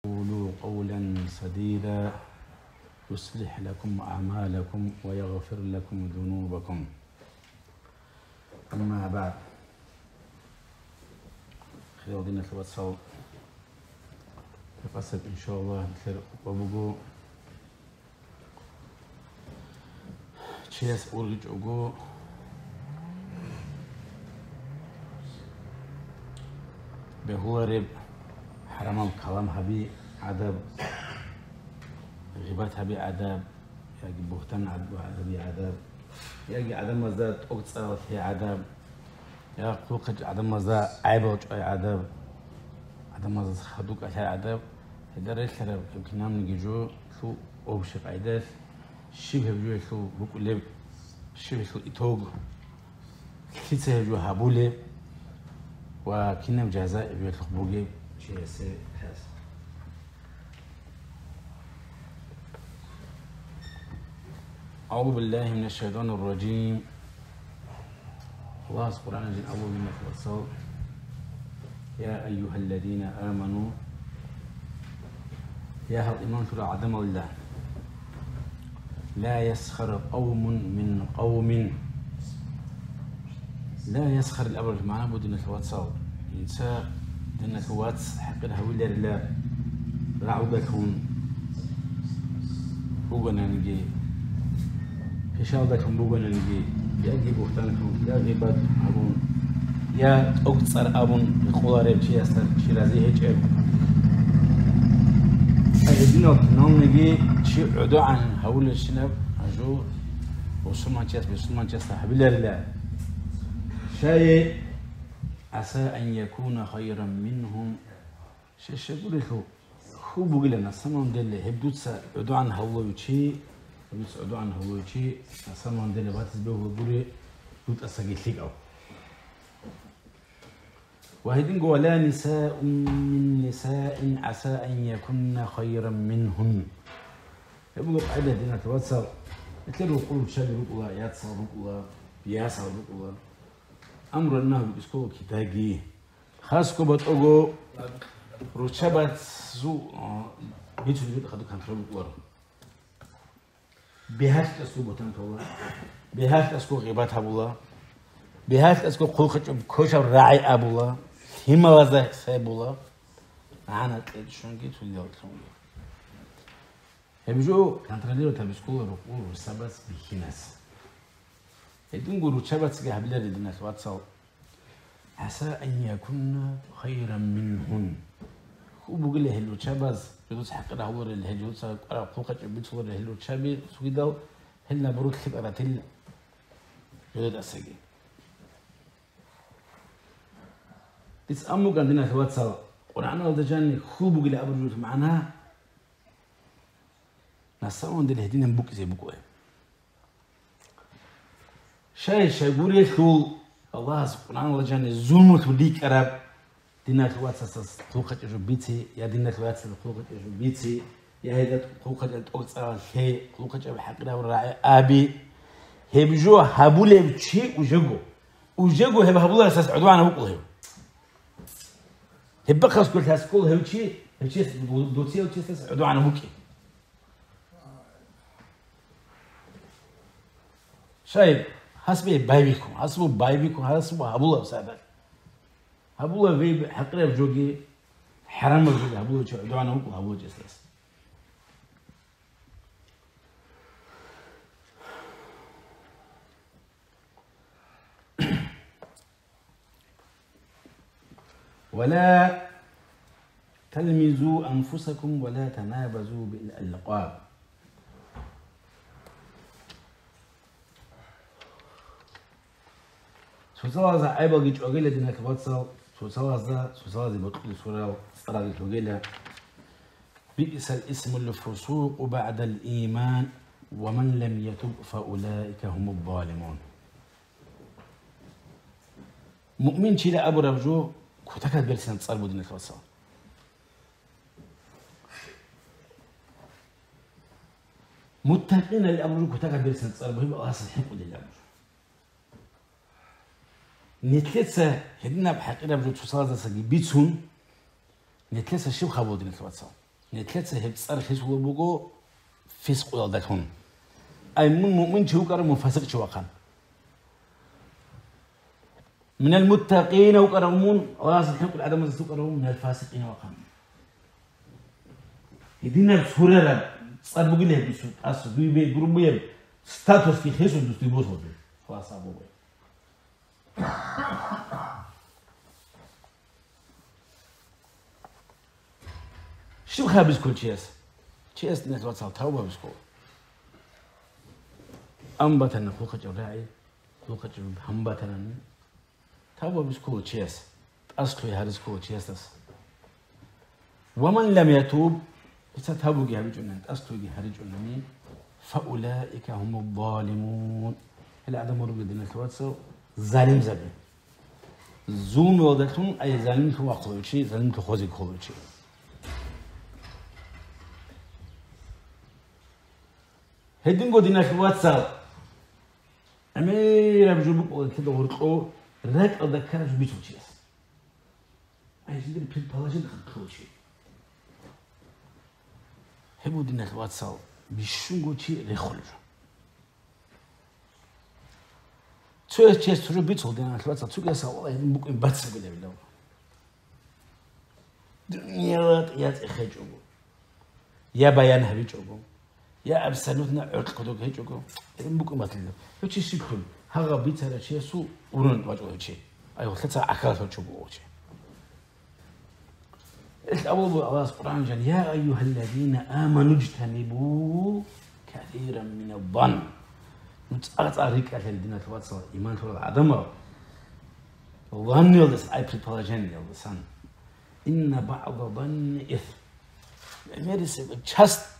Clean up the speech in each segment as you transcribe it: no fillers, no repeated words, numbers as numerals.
قولوا قولا سديدا يصلح لكم أعمالكم ويغفر لكم ذنوبكم. أما بعد، خير دينا توصل قصد إن شاء الله نثر وبقو تشيس أورج أقو بهورب حرام الكلام هبي عذاب، غيبات هبي عذاب، يجي بهتان هبي عذاب، يجي عدم مزاد أقصى في عذاب، يا قوقج عدم مزاد عيبوج أي عذاب، عدم مزاد خدوك أي عذاب. هذا ريش ترى يمكن نام نجيجو شو أو بشق عيدات شبه بجوا شو بقول شبه شو إتوج كيسه بجوا هبولة وكنا بجزاء بجوا تخبوجي شيء سه حاس. أعوذ بالله من الشيطان الرجيم. الله سبحانه وتعالى أول ما توصل يا أيها الذين آمنوا يا هل إيمان شرع عدم الله لا يسخر قوم من قوم. لا يسخر الأبرج معنا بدنا تواتساو إنسان بدنا تواتس حق الهوية لله رعودكم بوجنا نجي كشاودكم بوجنا نجي يأجي بوختانكم يا غيبات أبون يا أقصر أبون الخضار شيء أستر شيرازي هيك أهدينا نوم نجي شيء عدو عن هول الشنب أجو وسلمان شاس بسلمان شاس حبيل الله شيء عسى أن يكون خيرا منهم. شيء يقول له هو بقول لنا سلمان دل هبدوت عدو عن هول وشيء هبدوت عدو عن هول وشيء سلمان دل باتس به وقولي دوت أسجل أو وهيدين ولا نساء من نساء عسى أن يكن خيرا منهن. يقول قاعدة دينا توصل تلاقوا قلوب شاب الله يتصل الله ياسر الله أمر النهب بسكو كتاجي خاص كوبت أجو رشبت زو بيتو بيت أخذوا كان تربو ورا بهاش تسكو بتن الله بهاش تسكو غيبات أبو الله بهاش تسكو خلق كوش الراعي أبو الله هما وزه سيب الله أنا تلقي شون جيت ولي أكلمه هبجو كان ترى تبسكو رقول رسبت بخناس يدين قولوا شبت جهبل الناس واتساب عسى أن يكون خيرا منهن. هو بقول له هلو شبز يدوس حق له هو اللي هجوس على فوقه بيتصور هلو شبي سويداو هلنا بروت خبرة تل يدود أسجي تسأمو عندنا في واتساب ونحن ودجاني هو بقول له أبرجوت معناه نسأون ده هدينا بوك زي بوكوه شيء يقول يشو الله سبحانه وتعالى الظلم توديك أراب دينا تواتس توقع جبيتي يا دينا تواتس توقع جبيتي يا هيدا توقع الأوصار شيء توقع بحقنا والراعي أبي هبجوا هبولة بشيء وججو هبولة أساس عدوان بقوله هبقى خلاص كل هاسكول هبشي دوتيه وتشيس عدوان بوكي شايف حسبي بايبيكم حسبوا بايبيكم حسبوا هبولة بسابق هبولة في حقرة بجوجي حرام بجوجي هبولة شو عدوانا هوك وهبولة جسس ولا تلمزوا أنفسكم ولا تنابزوا بالألقاب. سوساوازا عيبا جيج أوجيلا دينا كباتسا سوساوازا بطل سورة صلاة أوجيلا بئس الاسم الفسوق بعد الإيمان ومن لم يتب فأولئك هم الظالمون. مؤمن شيلا أبو ربجو كتاكا بيرسنا تصاربو دينا كباتسا متقين الأبو كتاكا بيرسنا تصاربو هيبقى أصلا حقو دي الأبو نتلسه هدينا بحقنا بجو تصاز سجي بيتهم نتلسه شو خابو دين الواتساب نتلاتة هبتصار خيس وبوجو فسق ولدتهم أي من مؤمن شو كرم منفسق شو وقان من المتقين وكرمون راس الحق العدم الزكرهم من الفاسقين وقان يدينا بسهولة صار بقول له بيسوق أصل بي جروبيه ستاتوس في خيس ودستي بوس هذا خلاص أبوه شو خابز كل شيء نتوات صار توبة بسكو أنبتنا فوق جراعي فوق جرب همبتنا توبة بسكو شيء أصله يهرسكو شيء ومن لم يتوب ستهبوا جهرجنا أصله جهرجنا مين فأولئك هم الظالمون هل عدم رجل دين التواتسو ظالم زبي زوم وضعتهم أي ظالم هو أقول شيء ظالم تخوزي كل شيء هدين قدينا في واتساب أمير بجوبك وكذا ورقو رك أذكرش بيتو شيء أي شيء اللي بيتبلاجين خلص شيء هبو دينا في واتساب بيشونغو شيء لخلج توي شيء ترى بيتو دينا في واتساب توي كسا والله هدين بوك إنباتس بقول لهم دنيا يا إخيجوا يا بيان هبيجوا يا أبسنوتنا عقدوك هيجوكو بوكو ماتلو هيك شيكول هاغا بيتر شيء سو ورن واجو شيء ايوه ثلاثه اكلات وجبو شيء الأول الله القرآن قال يا أيها الذين آمنوا اجتنبوا كثيرا من الظن نتقلت أريك على الدين تواتس إيمان تولد عدم ظن يلدس أي بريبالاجين يلدسان إن بعض ظن إثم ميرس just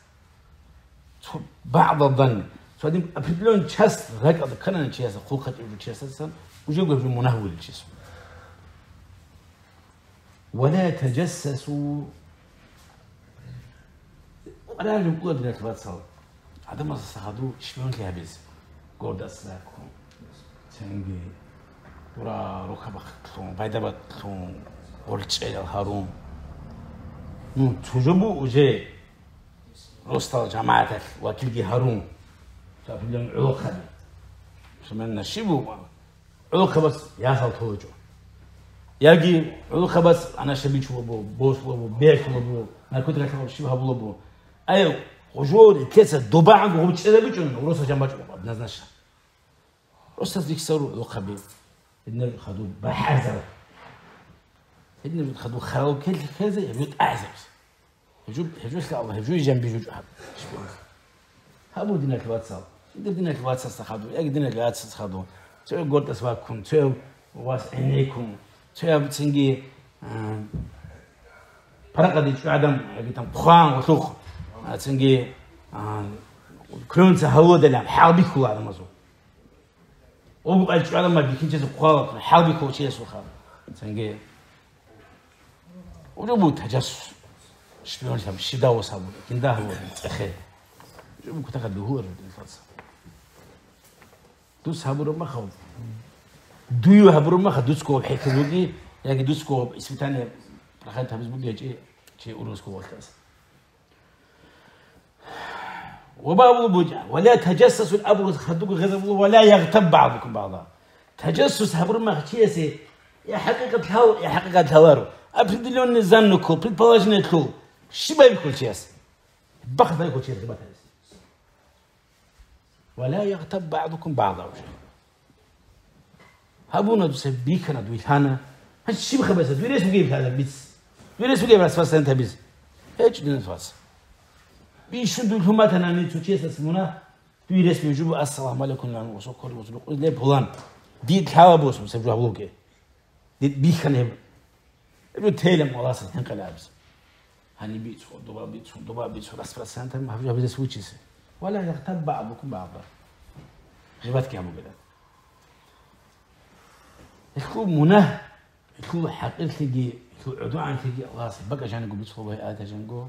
بعض الظن فدي أبريبلون just رك كنا نشيس خوخة نشيس سن وجوجو في منهول نشيس ولا تجسسوا ولا نقول دين تواتس عدم الصحادو شلون كهبز قود أسلاكهم تنجي ورا ركبكم بعدبكم ورجع الهارون تجبو وجه رستال جماعتك وتلقي هارون تعرف لهم عوقب سمعنا شبو عوقب بس ياسل توجو يجي عوقب بس أنا شبيش وبو بوس وبو بيك وبو أنا كنت لك شبه وبو أيوه وجود كيس دباع وبتش إذا بيجون ورستال جماعتك بنزنش رستال ذيك صاروا عوقبين النبي خدوه بحذر النبي خدوه خلاو كذا يجود أعزب يجود الله يجود جنبي يجود حب هابو دينك الواتساب دينك الواتساب استخدموا يا دينك الواتساب استخدموا تقول قلت أسواقكم تقول واس عينيكم تقول بتسنجي فرق دي شو عدم يقولون بخان وثوخ تسنجي كلون سهوا دلهم حابيكوا على مزو وبقى شو عدم ما بيكين شيء بخان حابيكوا شيء سوخا تسنجي ولو تجسس شلون شاب شدا وصابون كنده هو أخي شو كنت أخذه هو الفرصة دوس هبرو ما خو دويو هبرو ما خد دوسكو بحيث بودي يعني دوسكو اسم تاني رخيت هبز بودي شيء أوروسكو والكاس وبابو بوجع ولا تجسسوا الأبرز خدوك غضب ولا يغتب بعضكم بعضا تجسس هبرو ما خشيسي يا حقيقة هوارو أبرد لون زنكو بريد بالاجنتكو شبه بكل شيء بخذ بكل شيء غبت ولا يغتب بعضكم بعضا هابونا دوسبيكنا دويثانا هالشيء بخبزة دويريس بجيب هذا البيس دويريس بجيب رأس أنت بيس هيك نفس بيشون دول هم تنا نيتو شيء اسمونه دويريس بيجيبوا السلام عليكم لان وسكر وسلوك ليه بلان ديت هوا بوس مسبجوا بلوكه ديت بيخنهم يقول تيلم ولا صار هنقلابس هني بيتو دوبا بيتو رأس أنت ما في جابي سويتشيس ولا يغتب بعضكم بعضا جبت كم كده يكون منه يكون حقيقة تجي يكون عدوان تجي خلاص بقى عشان يقول بيتو به آت عشان يقول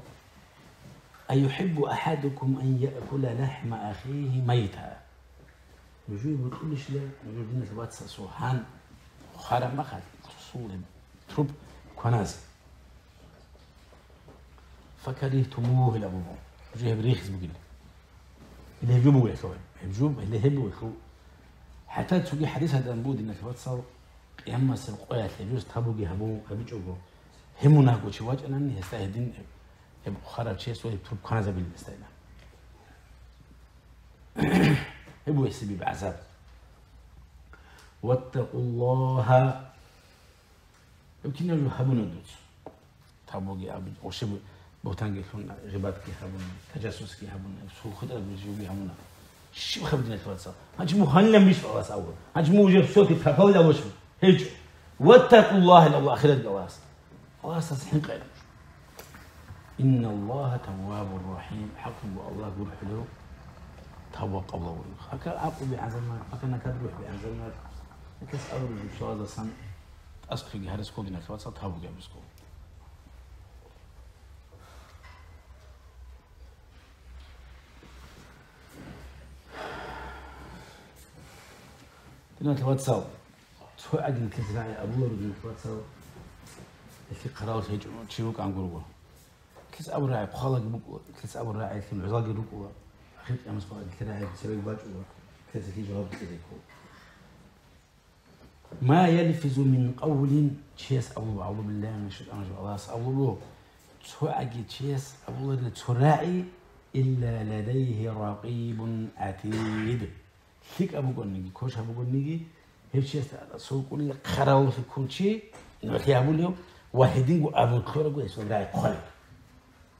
أيحب أحدكم أن يأكل لحم أخيه ميتا يجوا بكل شيء يجوا دينا ثبات سوحان وخارم ما خد صول تروب كناز فكرهتموه الأبوه وجه بريخز بقول اللي هجوبه يخوي هجوب اللي هبوا يخو حتى تسوي حديث هذا نبود إنك بتصور ياما سرقات يجوز تابو جهبو هبيجوبو همنا قوي شواج أنا هستهدين يبقى خرج شيء سوي ترب كان زبيل استهدين هبوا يسبي بعذاب واتقوا الله يمكن أن يهبون الدوس تابو جهبو وشبه بوتان جيكون غيبات كيهبون تجسس كيهبون سو خدر بيجوا بيهمونا شو خبرنا توصل هجمو هلا مش خلاص أول هجمو جاب صوتي تفاضل أول شو هيج واتقوا الله إلى الله آخر الجواز خلاص تصحين قيل إن الله تواب رحيم حكم الله يقول حلو تواب الله ويخ هكذا عقب بعزمنا هكذا نكبر بعزمنا كيس أول شو هذا صن أسقي جهاز كودنا توصل تواب جابس كود تنا توصل شو أجل كذا أبوه رجل توصل في قرار هيج شيوك عن جروه كيس أبو راعي بخالق بقوة كيس أبو راعي في العزاق بقوة أخذت أمس قال كراعي بسبب باجوه كيس في جواب كذا يكون ما يلفظ من قول تشيس أبو أعوذ بالله من الشيطان الرجيم الله أبوه شو أجي تشيس أبوه تراعي إلا لديه رقيب عتيد فيك أبو قنيجي كوش أبو قنيجي هيك تشيس سوقني خراو في كل شيء نخيابو اليوم واحدين جو أبو الخير جو يسوي راعي خالد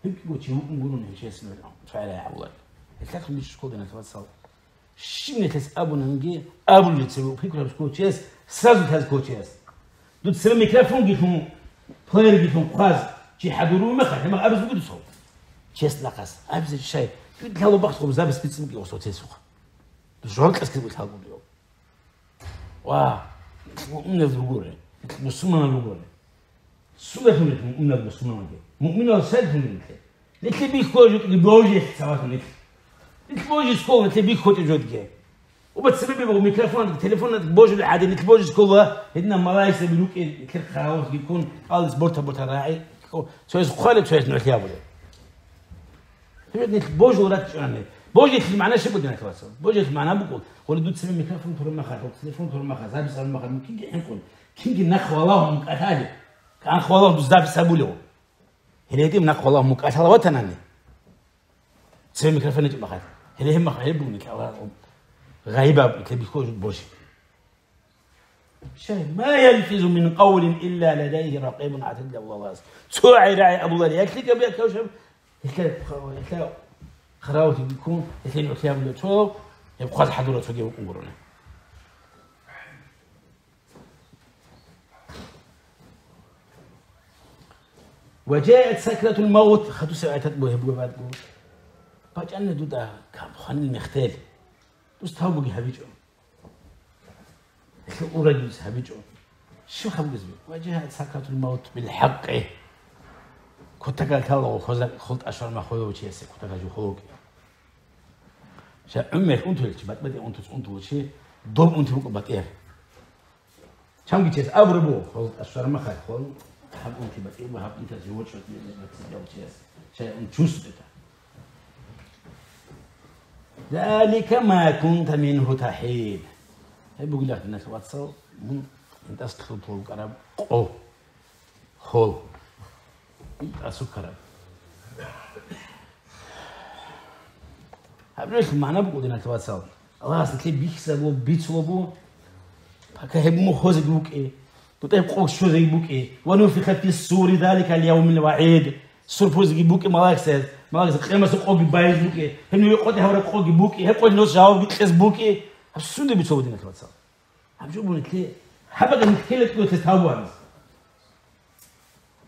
هيك جو تيجي نقولون هيك شيء اسمه فعلا يا أبو الله الثلاث مش شكود أنا توصل شو نتس أبو نجي أبو اللي تسوي فيك ولا شكود شيء سازو تاز كوتشيس دوت سلام ميكروفون جيتهم بلاير جيتهم قاز شي حضروا ما خد ما أبز بقول صوت شيس ناقص أبز الشيء قلت له بقى صوب زابس بيتسمك يوصل تسوق الجوال كاس كده بيتحاول اليوم واه مؤمن الزبورة مسلمان الزبورة سوى من المسلمان مؤمن السادس من الكل لكن بيخوج بيوجي سواء من الكل بيوجي سكول لكن بيخوج جود جاي وبتسبب بقى ميكروفون تليفون بوجي العادي لكن بوجي سكول هنا ملايس بيلوك الكل خاوس بيكون على سبورت راعي سوى خالد سوى نركيا بده هي بوجي ولا تشانه بوجي اللي معناه شو بدنا نتواصل بوجي اللي معناه بقول ولا دود تسبب ميكروفون ترى ما خاطر تليفون ترى ما خاطر هذا صار ما خاطر ممكن يحكون كينج نخ والله مقاتل كان خوالله بزاف سابولو هنيتي من خوالله مقاتل وطناني تسبب ميكروفون نجيب خاطر هني هم خايبوني كاوا غايبه بيكون بوجي شيء ما يلفظ من قول الا لديه رقيب عتيد الله سوعي راعي ابو ظبي يكلك ابي كوشب يكلك خراوتي بيكون يكلك كتاب له تو يبقى حضوره فوق يقولون وجاءت سكرة الموت خدوا ساعات بوه بوه بعد بوه فجأة دودا كاب خان المختال دوستهاو بقي هبيجو شو أورجيز هبيجو شو خبز بي وجاءت سكرة الموت بالحق كنت قالت الله خلط أشهر ما خذوا وشيء كنت قالت خذوك شا أمك أنتوا اللي تبات بدي أنتوا شيء ضرب أنتوا بقى بتير كم جيت أبربو خلط أشهر ما خذ حب أنت بتير وحب أنت تزوج شو تبي شيء شيء أنتوس ده ذلك ما كنت منه تحيد هاي بقول لك الناس واتساب أنت أستخدم طول كرب أو خول السكر هبرش معنا بقول لنا تواسل الله أصلك بيكسبوا بيتسوبوا فكهبوا خوز بوك إيه تطيب قوس شو زي بوك إيه ونفخ في الصور ذلك اليوم الوعيد سرفوز بوك ملاكسز قيمة قوي بايز بوك إيه هنو يقعد هورا قوي بوك إيه هقول نص جاوب بيكس بوك إيه هبسون ده بيتسوبوا لنا تواسل هبجوبوا نتلي حبك نتكلم تقول تتهاوبوا هنس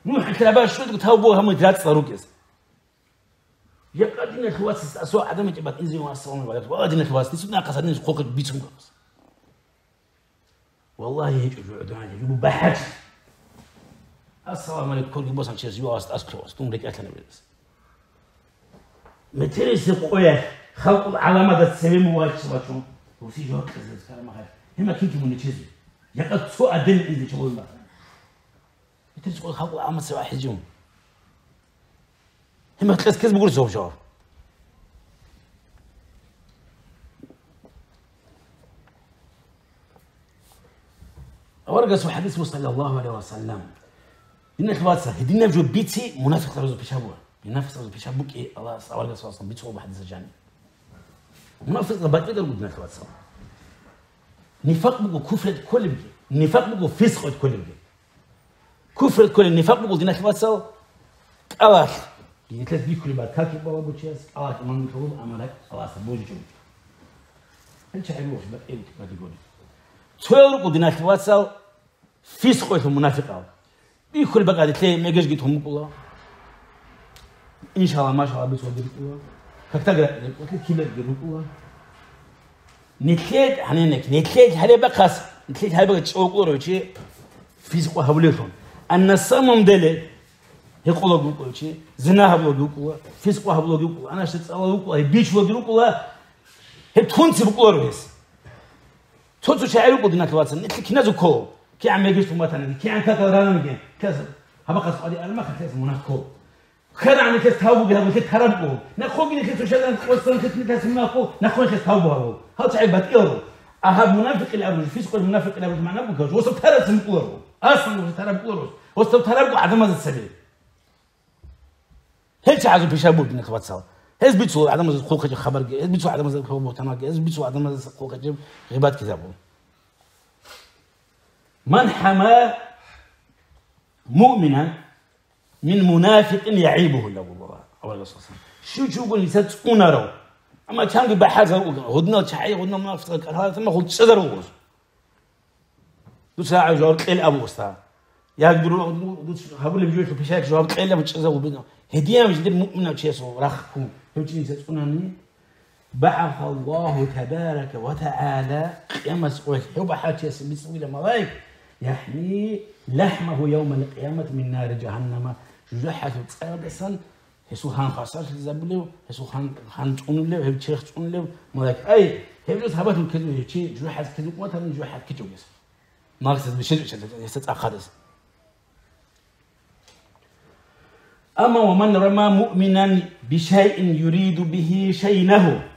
نوح الكلابات شو تقول تهاوبوا هم ثلاث صاروكيس يقعدين الخواص أسوأ عدم جبت إنزين واسون ولا وقعدين الخواص نسيبنا قصدين قوق بيتهم قص والله يجوا عدوان يجوا بحث السلام عليكم كل بوسان شيء زيوا أسكتوا أستون لك أكلنا بس متى يسقويه خلق العلامة السبب مواجه سباتهم وسي جواب كذا كلام ما خير هم كيف من يشزي يقعد سوء الدين إذا شغل ما متى يسقوا خلق العلامة سبع حجوم هم كذب بقول زوج جواب ورقص حديث صلى الله عليه وسلم إن الواتساب هدينا جو بيتي منافق ترزو بيشابوه ينافق ترزو بيشابوك إيه الله ورقص أصلا بيتسوه بحديث الجاني منافق تبات يقدر بدنا الواتساب نفاق بقول كفر كل بيجي نفاق بقول فسق كل بيجي كفر كل النفاق بقول دينا الواتساب الله يتلف بيكل بعد كاكي بابا بوتشيس الله كمان يطلب أمرك الله سبوج جو أنت حلوش بقى إيه بتقولي تقول بقول دينا الواتساب فسق في المنافق بيكل بقى تلاقي ما يجيش جيتهم الله إن شاء الله ما شاء الله بيسوي الله كتاجر وكل كيلو الله نتلاد هنينك نتلاد هذا بقى نتلاد هذا بقى تشوق وروشي فيسقوا هبليهم أن الصمم دليل يقولوا بقول شيء زنا هبلوا بقول فيسقوا هبلوا بقول أنا شفت الله بقول بيش بقول هي تونسي بقول رويس تونسي شاعر بقول دينك الواتس نتلاد كنازو كو كي عم يجيش مثلا كي عن كذا رانا مجين كذا هبقى صادي أنا ما خدت مناخ كو خير عن كذا تهاوب بها كذا تهربوا نخوج إنك تشجع وصلنا كذا تسمعوا نخوج كذا تهاوبوا هذا تعبت إيرو أهاب منافق الأبرز فيسق المنافق الأبرز معنا بكرج وصل تهرب سمقورو أصلا وصل تهرب كورو وصل تهرب عدم هذا السبيل هل تعزو بيشابو بينك واتساب هل بيتسو عدم هذا الخوخ خبر هل بيتسو عدم هذا الخوخ تناقي هل بيتسو عدم هذا الخوخ جب غيبات كذابو من حما مؤمنا من منافق يعيبه الله أول قصة شو يقول يسألون رو أما كان بحاجة هدنا شحية هدنا منافق هذا ثم خد شجر وغوص دوس ساعة جواب قيل أبو وستا يقدروا دوس هقول بيجوا في شيء جواب قيل أبو شجر وبينه هدية مش دي مؤمنة وشيء رخو هوتشين يسألونني بعث الله تبارك وتعالى قيامة سويك هو بحاجة بيسوي الملائكة يحمي لحمه يوم القيامة من نار جهنم جحت تصير هسو خان خاصة زبلوا هسو خان تقول له هب شيخ تقول له ملاك أي هبلوس هبتهم كذو هيك جحت كذو وتر جحت كذو بس ما قصد بشيء يستأخذ أما ومن رمى مؤمنا بشيء يريد به شينه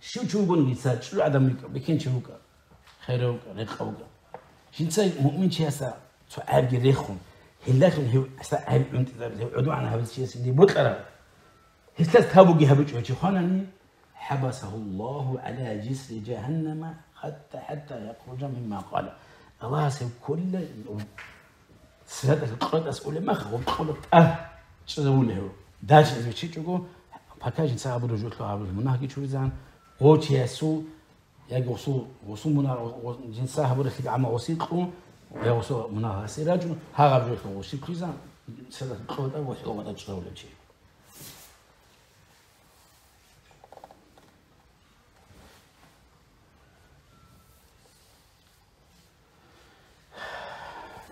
شو تقول بيسات شو عدم بكين شوك خيروك رقوك شنتي مؤمن شيء سا تعب يريخون هلاكن هو عيب أنت عدو عن هذا الشيء اللي بطلع هسلت هابو جهبج وجه خانني حبسه الله على جسر جهنم حتى يخرج مما قال الله سيب كل سلطة القرآن أسئلة ما خو بقول شو له داش إذا شيء تقول بكاج إنسان أبو رجول له أبو مناهج شو زان وش يسوع يجي وصول منا جنسها أبو رجل عم وسيقه ويوصل منها سراج هذا رجل وسيق كذا سلطة القرآن أول حلو ما تجرى ولا شيء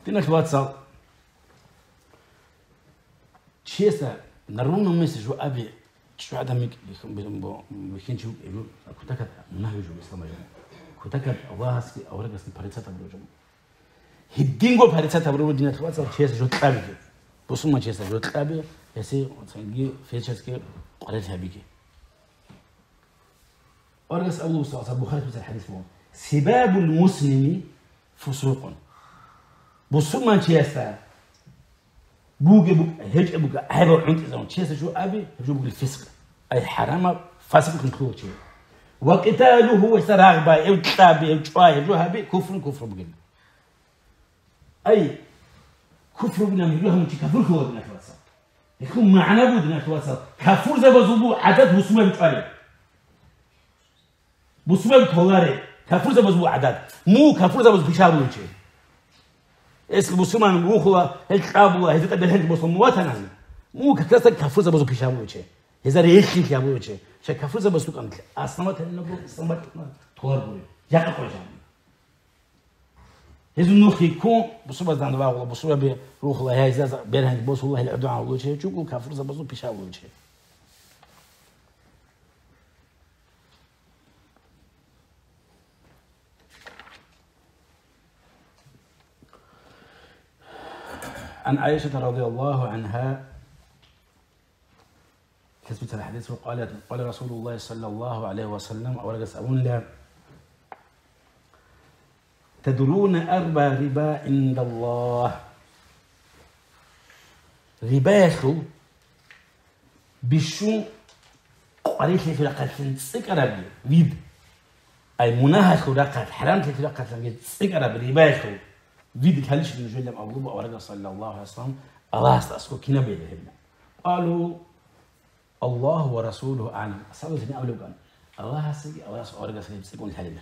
تناش واتساب شيسا نرون مسج وأبي شو عدمك بيكون شو يقول كتكت منهج الإسلام يوم كتكت واهسك أو رجس الباريسات بروجم هدينغو باريسات بروجم دينا واتساب شيسا جو تقابل بس ما شيسا جو تقابل يسي تنجي في شيسك قريتها بيجي ورجس أول وصل بخاري في الحديث مو سباب المسلم فسوق بصوا ما شيسا بوجي هج بوجي هذا عند إذا شيسا شو أبي جو بوجي الفسق أي حرام فاسق كنتلو شيء وقتاله هو سراغ أو كتابي أو شوية جو هبي كفر بوجي أي كفر بنا مجروهم كفر هو بنا تواسط يكون معنا بدنا تواسط كفر زي بزبو عدد بسمة بتقاري بسمة بتولاري كفر زي بزبو عدد مو كفر زي بزبو بيشابه شيء اسم بسمان روحه الكابولا هذا تبي هند بسمو واتنازل مو كتاسك كفر زي بزبو بيشابه شيء هذا ريحي كابولا شيء شيء كفر زي بزبو كم أصلا ما تنبو أصلا تواربوي جاك قوي هذا نوخي كون بسوا زند باغلا بسوا بروح الله هاي زاز بيرهن بس والله العدوان ولا شيء شو كافر زبزو بيشاو ولا شيء عن عائشة رضي الله عنها تثبت الحديث قال رسول الله صلى الله عليه وسلم أولا يسألون لا تدرون أربع ربا عند الله رباخو بشو قريت لي في لقات سكر بيد أي مناهخ لقات حرام في لقات سكر برباخو بيد كلش من جل أبوه أورجا صلى الله عليه وسلم الله استأسكو كنا بيدهم قالوا الله ورسوله أعلم أصحاب الجميع أولو قال الله سيجي الله أورجا سيقول الحليمة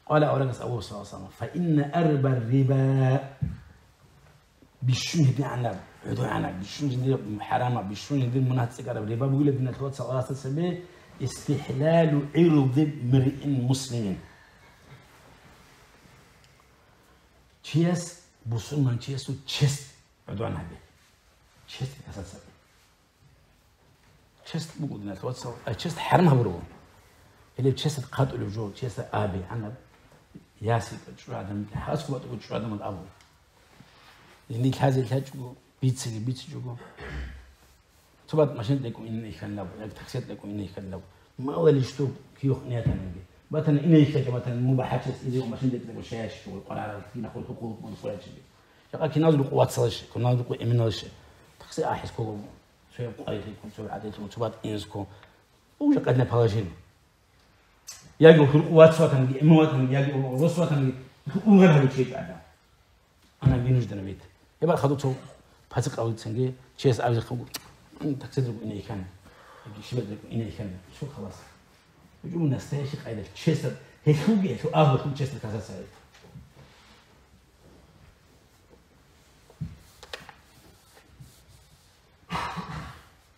قال أورجا أبوه صلى الله عليه وسلم فإن أربى الربا بشون عنب عدو عنب بشون حرامة بشون مناهخ سكر الربا بيقول ابن الخوات صلى الله عليه وسلم استحلال عرض امرئ مسلم چیست بسومان چیست و چست عدوان هبی چست اساس چست بقول لك واتس چست حرمها برو اللي چست قاتل الجو چست ابي انا ياسي شو عدم حاسك بتقول شو عدم الابو اللي هذا الحاجو بيتسي جوجو تبات ماشين لكم اني كان لو تاكسيت لكم اني كان لو ما ولا يشتو كيو خنياتنا باتن إني كذا باتن مو بحاجة إذا وماشين دكتور وشاش والقرار فينا خلق حقوق من فلان شيء شقا كنا نقول قوات صلش كنا نقول إمنا الشيء تقصي أحس كلهم شيء قايل يكون شيء عادي تبات إنسكو وشقا لنا بهاجين يجوا خلق قوات صوتهم دي إمواتهم يجوا وصوتهم دي وغيرها بشيء بعدا أنا بينوش دنا بيت يبقى خدوته بحسك أول سنة شيء أول خلق تقصي تقول إني كان شيء بدك إني كان شو خلاص يجون نستعيش قاعدة تشيستر هيك خوجي شو أفضل خوج تشيستر كذا سعيد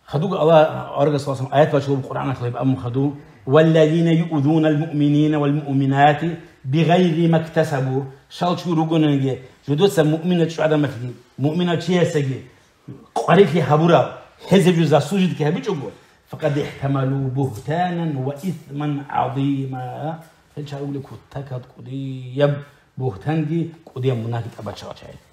خدوق الله أرجع صلى الله عليه وسلم آيات وشلون القرآن خليب أم خدوق والذين يؤذون المؤمنين والمؤمنات بغير ما اكتسبوا شال شو رجونا نجي جدوس المؤمنة شو هذا مثلي مؤمنة شيء سجى قريب في حبورة هذا جزء سوجد كهبي جوجو فقد احتملوا بهتانا وإثما عظيما فإن شاء الله كتكت قديم بهتان دي قديم منافق أبد شرطي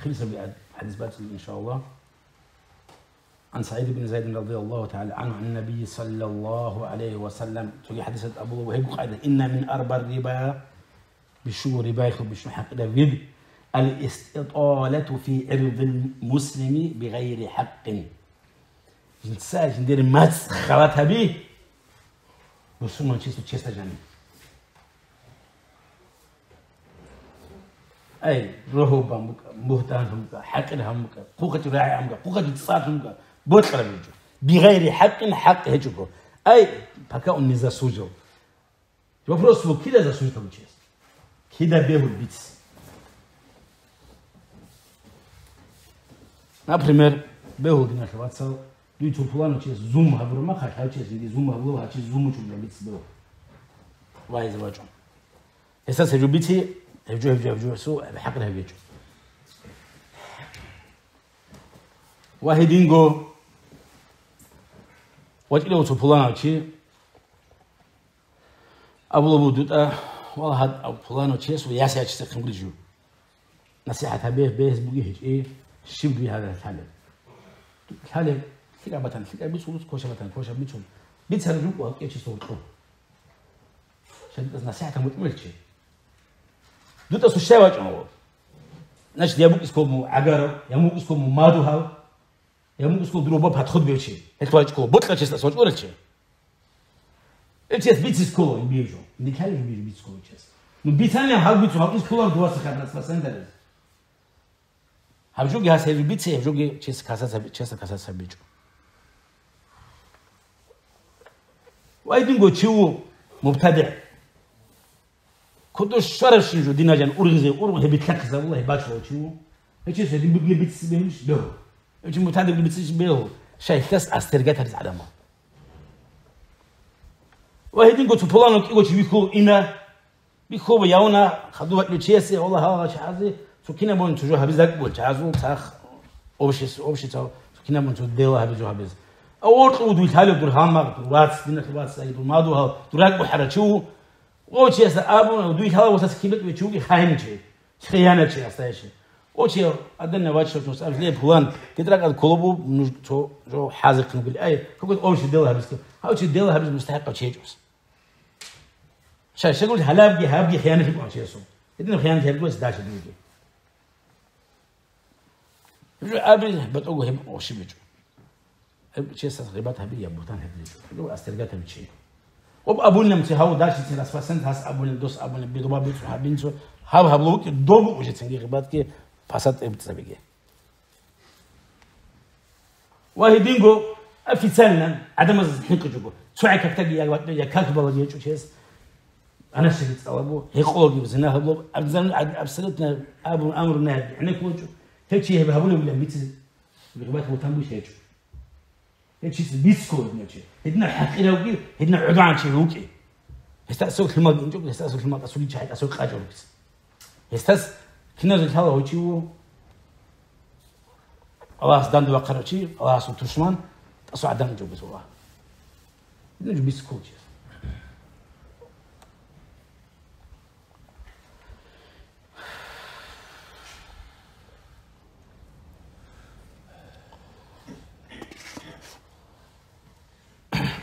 خلص بحديث باتل إن شاء الله عن سعيد بن زيد رضي الله تعالى عنه عن النبي صلى الله عليه وسلم تقول حديثة أبو وهي قاعدة إن من أربع الربا بشو ربا يخو بشو حق الرب الاستطالة في عرض المسلم بغير حق جنساج ندير مات خلاتها به بسو ما تشيستو تشيستا جاني أي رهوبا مهتان همك حقن همك قوقة راعي همك قوقة اتصال همك بوتقرا بيجو بغير حق هجوكو أي بكا النزا سوجو وبروسو كده ذا سوجو تبجيس كده بيهو البيتس na primer beho dina khwatsa du to fulano che zoom habro ma kha che di zoom habro ha che zoom chu bits beho وايز واجو اساس جوبيتي جو سو بحق لها بيجو واحدينغو وجلو تو فلانو تشي ابو بودوتا والله هاد ابو فلانو تشي سو ياسا تشي تخمجو نصيحه به بيسبوك هيك ايه شبي هذا الحالة ثقة بتن ثقة بيسولت كوشة بتن كوشة بيسول بيتسرجوا وقت إيش يسولتوا عشان نصيحة متملش دوت أسوي شيء واجمعه ناس يبوك إسكومو عجارة يبوك إسكومو مادوها يبوك إسكوم دروبا بهتخد بيوشي هتواجهكو بطلع شيء أسوي ولا شيء إيش بيتس إسكولو يبيجو نكالي يبيجو بيتس إسكولو إيش نبيتاني هاو بيتو هاو إسكولو دواسة خبرة بس عندنا هبجوجي هسه بيتسي هبجوجي تشيس كاسا سبيجو وايدين تشيو مبتدع كدو شرش جو دينا جان اورغزي اورغ بيتلكز والله باشو تشيو هيك سيدي بيجي بيتس بيمش له هيك مبتدع بيتس بيه شاي كاس استرجات هذا علامه وايدين تو بلانو كيغو تشيكو انا بيخو ياونا خدوا تشيسي والله ها شحازي سكينة بون تجوها بزاك بول تعزو تاخ أوبشي تاو سكينة بون تديوها بزوها بز أول قود ويتهالو درهم ما درات دينك درات سعيد وماضوها دراك وحرشوا وش أبو ودوي هذا وتسكيبت بتشوفي خيانة شيء أستاذ وشيء أدنى واجب شو سأل ليه فلان كدراك الكلوبو جو حازق نقول أي كقول أوش ديلها بس هاوش ديلها بس مستحق شيء جوز شو أقول هلابي خيانة في بعض شيء صو إذن خيانة في بعض داش ديجي أبي بتقول هم أوش بيجو شيء غيبات هبي بوتان هبي جو أسترجعت من شيء وأبونا متهاو داش تلاس فسنت هاس أبونا دوس أبونا بيدوبا بيتو هابينسو هبلوك دوب وجه تنجي غيبات كي فسات ابتسابيجي وهي بينجو في سنة عدم الحنق جوجو سوعي كتاجي يا كاتب الله يجوا شيء أنا شفت أبو هي قولي بزنا هبلو أبزن أبسلتنا أبو أمر نهدي يعني كوجو هيك شيء بهبونا ولا ميت غيبات وتنبوش هيجو هيك شيء بيسكول نيجي هدنا حقيقة وكي هدنا عدوان شيء وكي هستأسوق الماء إنجو هستأسوق الماء أسوق شيء أسوق قاجر بس هستأس كنا زي هذا هو شيء الله سدان وقرأ شيء الله سوتشمان أسوق عدم جو بس الله نيجي بيسكول شيء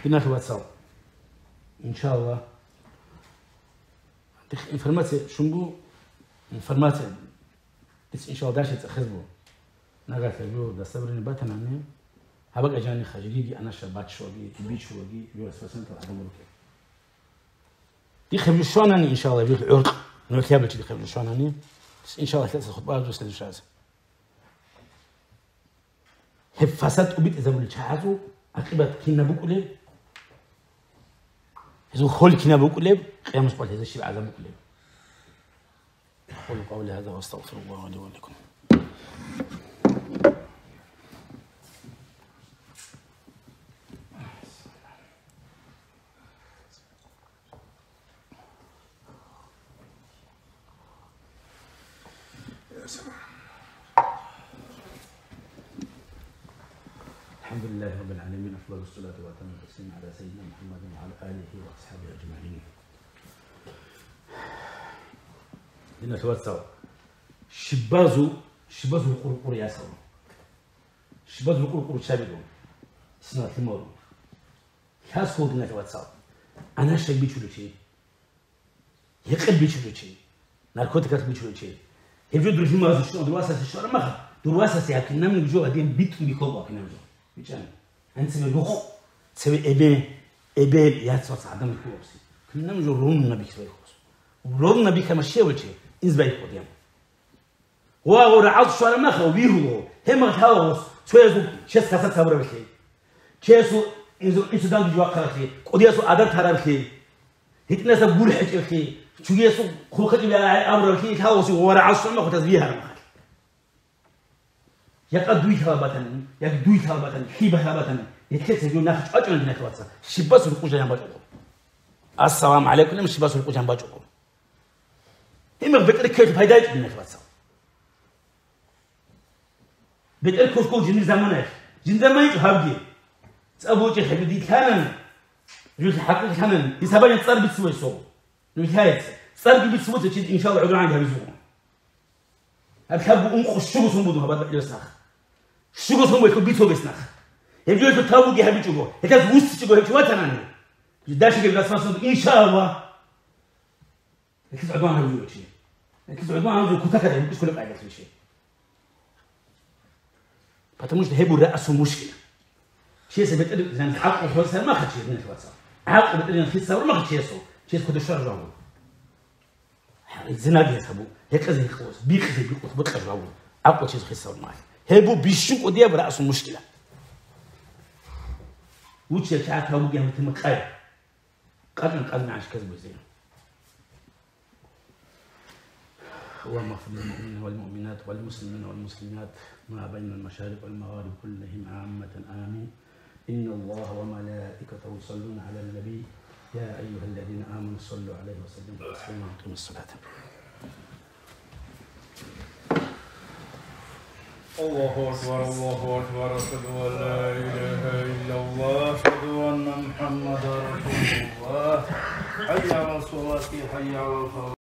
بناخذ واتساب إن شاء الله إنفورماتي شنبو إنفورماتي بس إن شاء الله داش تأخذه نقدر تقول ده صبرني باتنا مني هبقى جاني خجلي أنا شبات شوقي بيت شوقي يو أساسا تلعبوا ملكي دي خبر شلونني إن شاء الله يبيك عرق نركب دي خبر شلونني بس إن شاء الله ثلاث خطبات جوز الجاز هب فساد وبيت إذا بقول شحاتو أكيد كنا بقوله إذا خول كنا بقوله قيام سبحانه هذا الشيء عزم بقوله أقول قولي هذا واستغفر الله لي ولكم الحمد لله رب العالمين أفضل الصلاة وأتم التسليم على سيدنا محمد وعلى آله وأصحابه أجمعين. لنا توسع شبازو القرقور ياسر شبازو القرقور شابدون سنة ثمار كاس هو لنا توسع أنا شيء بيشوله شيء يقل بيشوله شيء ناركوتيكات بيشوله شيء يبجو درجة ما زشون دراسة الشارع ما خ دراسة سيأكل نام نجوا قديم بيت بيكوبا كنا نجوا بيجان أنت ملوخ تسوي إبل ياتسوس عدم الكوبسي كنا نجوا رون النبي كسوي خوس ورون النبي كما شيء وجه إنزباي قديم هو رعاة الشارع ما خو بيهو هم هاوس شوية شيء كاسات كبر بكي شيء إنسو دان بيجوا كاركي قديسو عدم ترابكي هيك ناس بقول حكي بكي شو يسو خلقت إلى أمر بكي هاوس ورعاة الشارع ما تزبيها يقعد دويتها باتن يقعد دويتها باتن خيبها باتن يتكلم يقول ناخذ أجر عندنا تواتسا شباس القوش جنب بجوكم السلام عليكم لما شباس القوش جنب بجوكم هم بتقول كيف هيدايت عندنا تواتسا بتقول كوش كوش جن زمانه جن زمانه هابجي أبوجي حبيبي كانن جوز حقيقي كانن يسابين صار بتسوي صوب نهاية صار بتسوي تشيد إن شاء الله عدنا عندها بيزوم أبحب أنخش شو بسمو ده هبادر يسنخ شو بسمو يكون بيتو بيسنخ يبجوا يشوف تابوجي هبيتشوجو هكذا وست شجو هيك واتناني جداش يجيب لسه صوت إن شاء الله هكذا عدوان هبيجوا شيء هكذا عدوان هبيجوا كتاكة ده مش كل قاعدة في شيء فتموش ده هبوا رأسه مشكلة شيء سبت إذا عقل خلاص ما خد شيء من الواتساب عقل بدنا نخيس صور ما خد شيء صو شيء كده شر جاوب الزنا بيسحبوا هيك زي خلاص بيخزي بيقص بطلع جاوب عقل شيء خيس صور معي هبوا بيشوك وديه برأسه مشكلة وش يشعر تابوجي هم تم خير قدم عاش كذب زين اللهم اغفر للمؤمنين والمؤمنات والمسلمين والمسلمات ما بين المشارق والمغارب كلهم عامة آمين إن الله وملائكته يصلون على النبي يا أيها الذين آمنوا صلوا عليه وسلموا تسليما وأقيموا الصلاة الله أكبر الله أكبر أشهد أن لا إله إلا الله أشهد أن محمدا رسول الله حي على الصلاة حي على الفلاح